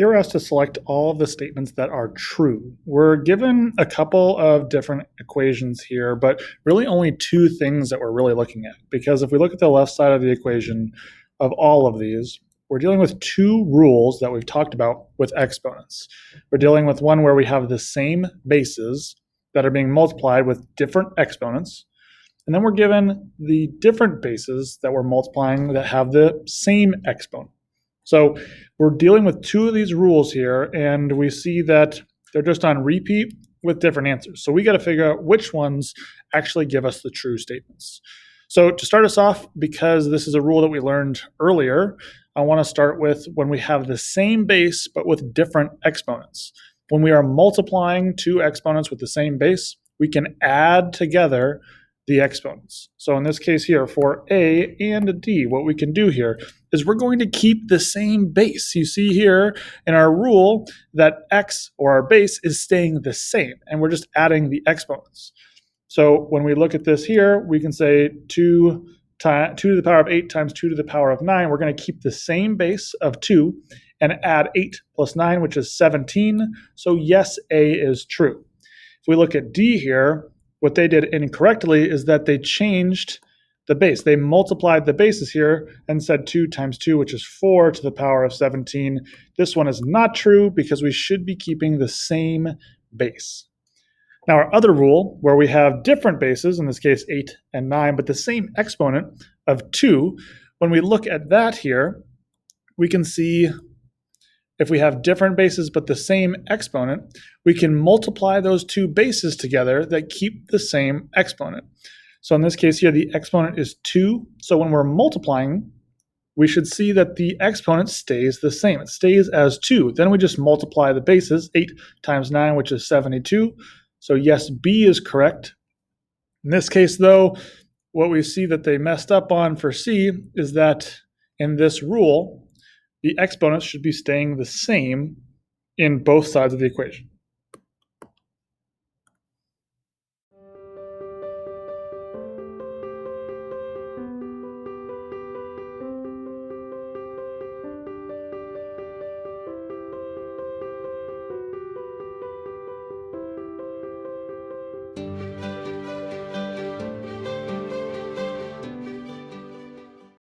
Here we're asked to select all of the statements that are true. We're given a couple of different equations here, but really only two things that we're really looking at. Because if we look at the left side of the equation of all of these, we're dealing with two rules that we've talked about with exponents. We're dealing with one where we have the same bases that are being multiplied with different exponents. And then we're given the different bases that we're multiplying that have the same exponent. So we're dealing with two of these rules here, and we see that they're just on repeat with different answers. So we got to figure out which ones actually give us the true statements. So to start us off, because this is a rule that we learned earlier, I want to start with when we have the same base but with different exponents. When we are multiplying two exponents with the same base, we can add together the exponents. So in this case here, for a and a d, what we can do here is we're going to keep the same base. You see here in our rule that x, or our base, is staying the same, and we're just adding the exponents. So when we look at this here, we can say 2 to the power of 8 times 2 to the power of 9. We're going to keep the same base of 2 and add 8 plus 9, which is 17. So yes, A is true. If we look at D here, what they did incorrectly is that they changed the base. They multiplied the bases here and said 2 times 2, which is 4 to the power of 17. This one is not true because we should be keeping the same base. Now our other rule, where we have different bases, in this case 8 and 9, but the same exponent of 2, when we look at that here, we can see if we have different bases but the same exponent, we can multiply those two bases together that keep the same exponent. So in this case here, the exponent is 2. So when we're multiplying, we should see that the exponent stays the same. It stays as 2. Then we just multiply the bases, 8 times 9, which is 72. So yes, B is correct. In this case, though, what we see that they messed up on for C is that in this rule, the exponents should be staying the same in both sides of the equation.